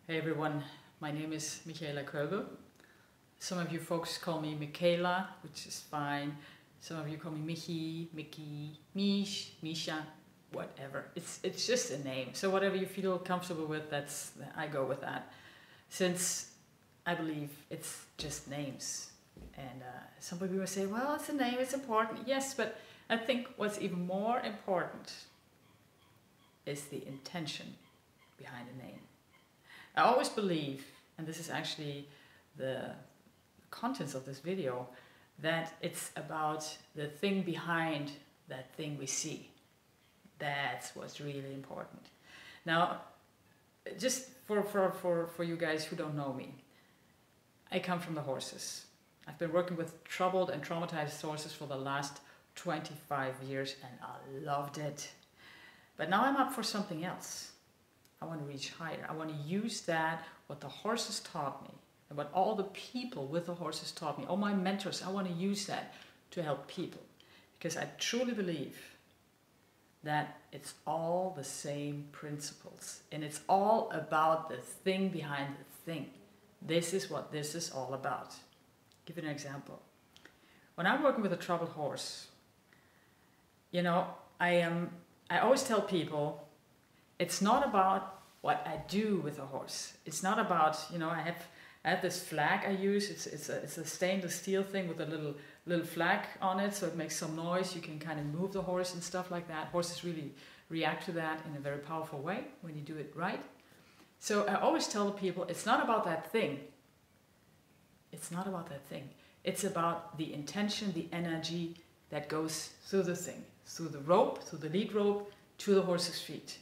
Hey everyone, my name is Michaela Köbel. Some of you folks call me Michaela, which is fine. Some of you call me Michi, Mickey, Mish, Misha, whatever. It's just a name. So whatever you feel comfortable with, I go with that. Since I believe it's just names. And some people will say, well, it's a name, it's important. Yes, but I think what's even more important is the intention behind a name. I always believe, and this is actually the contents of this video, that it's about the thing behind that thing we see. That's what's really important. Now, just for you guys who don't know me, I come from the horses. I've been working with troubled and traumatized horses for the last 25 years and I loved it. But now I'm up for something else. I want to reach higher. I want to use that, what the horses taught me, and what all the people with the horses taught me, all my mentors, I want to use that to help people. Because I truly believe that it's all the same principles. And it's all about the thing behind the thing. This is what this is all about. Give you an example. When I'm working with a troubled horse, you know, I always tell people, it's not about what I do with a horse. It's not about, you know, I have this flag I use. It's a stainless steel thing with a little flag on it, so it makes some noise. You can kind of move the horse and stuff like that. Horses really react to that in a very powerful way when you do it right. So I always tell the people, it's not about that thing. It's not about that thing. It's about the intention, the energy that goes through the thing, through the rope, through the lead rope, to the horse's feet.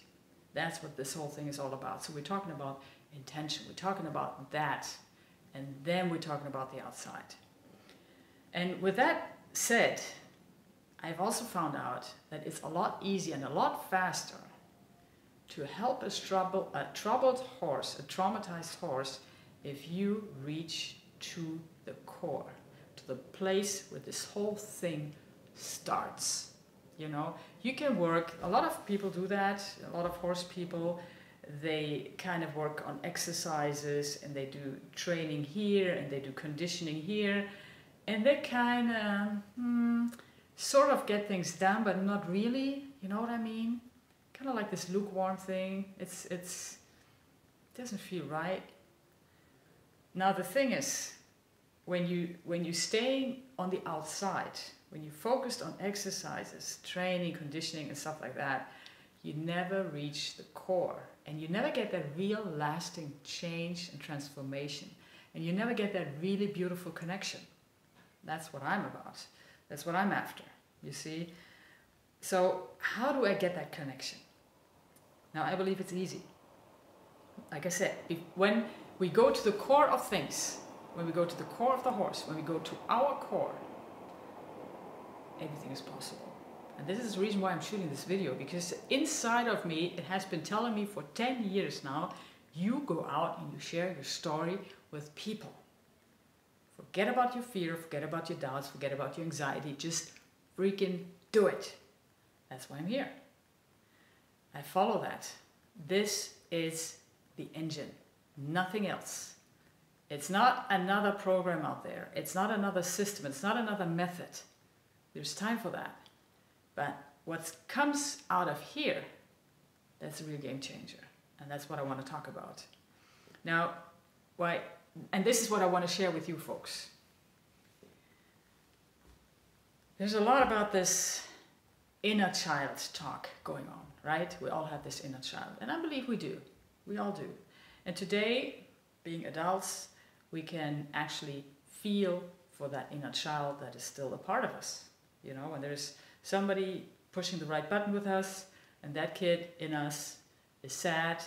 That's what this whole thing is all about. So we're talking about intention. We're talking about that. And then we're talking about the outside. And with that said, I've also found out that it's a lot easier and a lot faster to help a troubled horse, a traumatized horse, if you reach to the core, to the place where this whole thing starts. You know, you can work, a lot of people do that, a lot of horse people, they kind of work on exercises and they do training here and they do conditioning here and they kind of sort of get things done but not really, you know what I mean? Kind of like this lukewarm thing, it doesn't feel right. Now the thing is, when you stay on the outside, when you focused on exercises, training, conditioning and stuff like that, you never reach the core and you never get that real lasting change and transformation and you never get that really beautiful connection. That's what I'm about. That's what I'm after, you see? So how do I get that connection? Now I believe it's easy. Like I said, when we go to the core of things, when we go to the core of the horse, when we go to our core, everything is possible. And this is the reason why I'm shooting this video, because inside of me, it has been telling me for 10 years now, you go out and you share your story with people. Forget about your fear, forget about your doubts, forget about your anxiety, just freaking do it. That's why I'm here. I follow that. This is the engine, nothing else. It's not another program out there. It's not another system. It's not another method. There's time for that. But what comes out of here, that's a real game changer. And that's what I want to talk about. Now, and this is what I want to share with you folks. There's a lot about this inner child talk going on, right? We all have this inner child. And I believe we do. We all do. And today, being adults, we can actually feel for that inner child that is still a part of us. You know, when there's somebody pushing the right button with us and that kid in us is sad,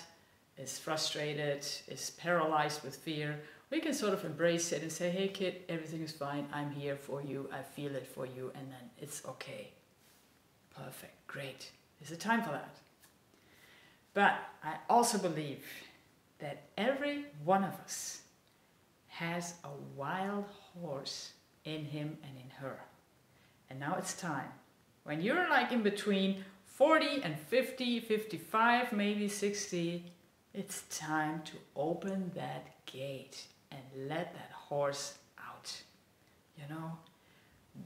is frustrated, is paralyzed with fear, we can sort of embrace it and say, hey kid, everything is fine, I'm here for you, I feel it for you, and then it's okay. Perfect, great. There's a time for that. But I also believe that every one of us has a wild horse in him and in her. And now it's time. When you're like in between 40 and 50, 55, maybe 60, It's time to open that gate and let that horse out. You know,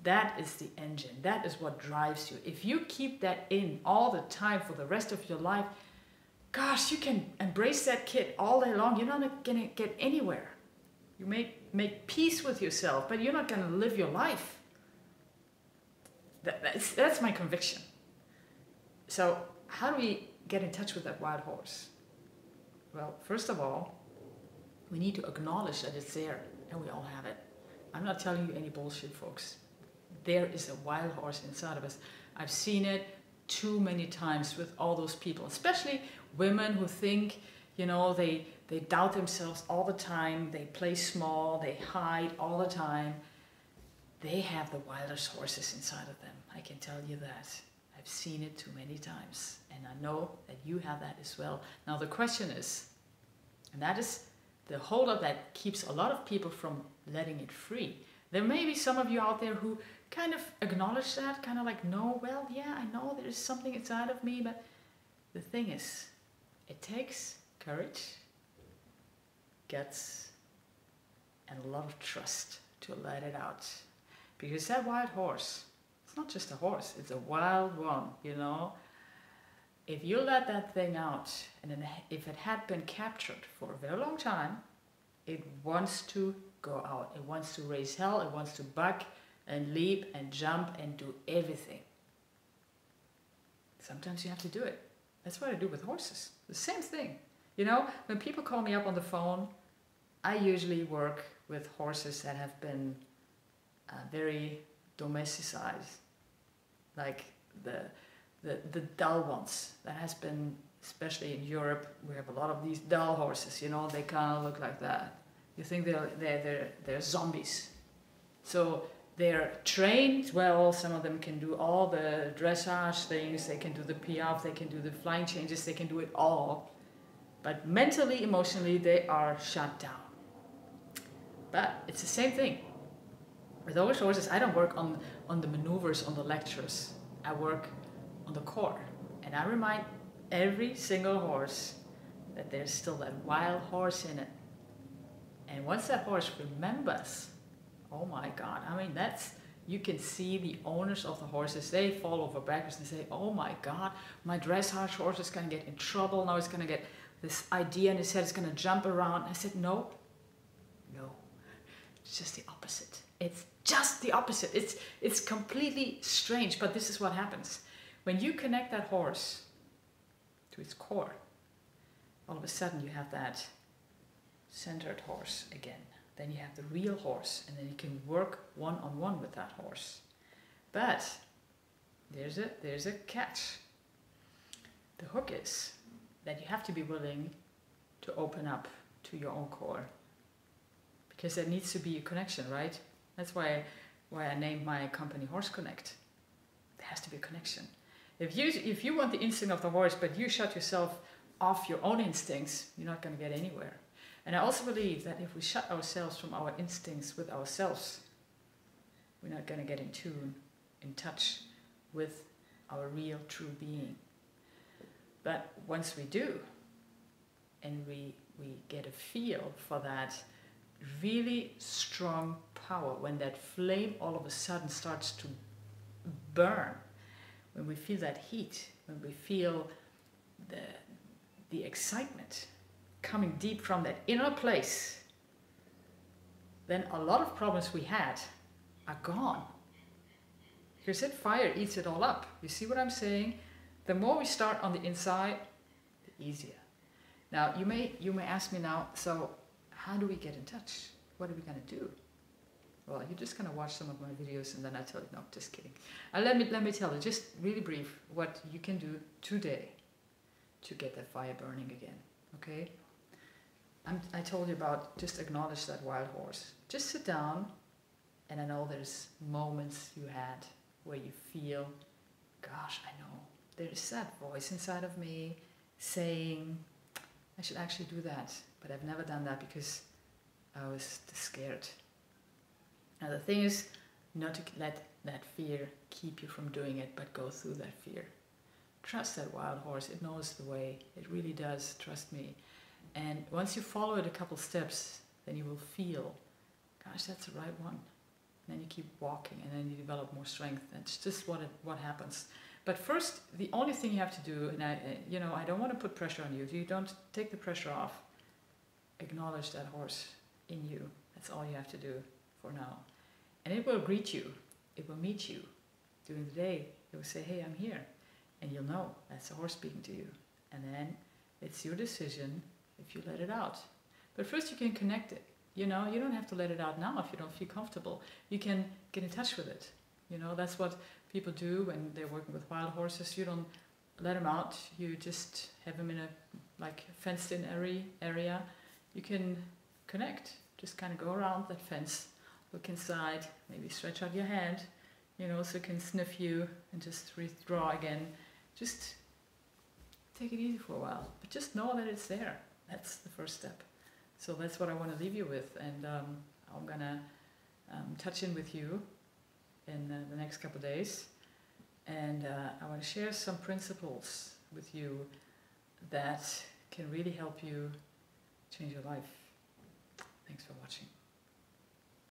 that is the engine. That is what drives you. If you keep that in all the time for the rest of your life, gosh, you can embrace that kid all day long. You're not going to get anywhere. You may make peace with yourself, but you're not going to live your life. That's my conviction. So how do we get in touch with that wild horse? Well, first of all, we need to acknowledge that it's there, and we all have it. I'm not telling you any bullshit, folks. There is a wild horse inside of us. I've seen it too many times with all those people, especially women who think, you know, they doubt themselves all the time, they play small, they hide all the time. They have the wildest horses inside of them, I can tell you that. I've seen it too many times, and I know that you have that as well. Now the question is, and that is the holdup that keeps a lot of people from letting it free. There may be some of you out there who kind of acknowledge that, kind of like, no, well, yeah, I know there is something inside of me, but the thing is, it takes courage, guts, and a lot of trust to let it out. Because that wild horse, it's not just a horse, it's a wild one, you know. If you let that thing out, and then if it had been captured for a very long time, it wants to go out. It wants to raise hell, it wants to buck and leap and jump and do everything. Sometimes you have to do it. That's what I do with horses. The same thing. You know, when people call me up on the phone, I usually work with horses that have been very domesticized, like the dull ones. That has been, especially in Europe, we have a lot of these dull horses. You know, they kind of look like that. You think they're zombies. So they're trained well. Some of them can do all the dressage things. They can do the piaffe. They can do the flying changes. They can do it all. But mentally, emotionally, they are shut down. But it's the same thing. With those horses, I don't work on the maneuvers, on the lectures. I work on the core. And I remind every single horse that there's still that wild horse in it. And once that horse remembers, oh my God, I mean, you can see the owners of the horses, they fall over backwards and say, oh my God, my dressage horse is going to get in trouble. Now it's going to get this idea in his head, it's going to jump around. I said, no, it's just the opposite. It's just the opposite. It's completely strange, but this is what happens. When you connect that horse to its core, all of a sudden you have that centered horse again. Then you have the real horse, and then you can work one-on-one with that horse. But there's a catch. The hook is that you have to be willing to open up to your own core, because there needs to be a connection, right? That's why I named my company Horse Connect. There has to be a connection. If you want the instinct of the horse, but you shut yourself off your own instincts, you're not going to get anywhere. And I also believe that if we shut ourselves from our instincts with ourselves, we're not going to get in tune, in touch with our real, true being. But once we do, and we get a feel for that really strong power, when that flame all of a sudden starts to burn, when we feel that heat, when we feel the excitement coming deep from that inner place, then a lot of problems we had are gone. Because that fire eats it all up. You see what I'm saying? The more we start on the inside, the easier. Now, you may ask me now, so how do we get in touch? What are we going to do? Well, you're just going to watch some of my videos and then I tell you, no, just kidding. Let me tell you, just really brief, what you can do today to get that fire burning again, okay? I told you about just acknowledge that wild horse. Just sit down, and I know there's moments you had where you feel, gosh, I know, there's that voice inside of me saying, I should actually do that, but I've never done that because I was scared. Now the thing is, not to let that fear keep you from doing it, but go through that fear. Trust that wild horse, it knows the way, it really does, trust me. And once you follow it a couple steps, then you will feel, gosh, that's the right one. And then you keep walking, and then you develop more strength. That's just what happens. But first, the only thing you have to do, and I don't want to put pressure on you. You don't take the pressure off. Acknowledge that horse in you. That's all you have to do for now. And it will greet you. It will meet you during the day. It will say, hey, I'm here. And you'll know that's the horse speaking to you. And then it's your decision if you let it out. But first you can connect it. You don't have to let it out now if you don't feel comfortable. You can get in touch with it. That's what people do when they're working with wild horses. You don't let them out. You just have them in a fenced-in area. You can connect. Just kind of go around that fence, look inside, maybe stretch out your hand, so it can sniff you and just withdraw again. Just take it easy for a while, but just know that it's there. That's the first step. So that's what I want to leave you with, and I'm gonna touch in with you in the next couple of days, and I want to share some principles with you that can really help you change your life. Thanks for watching.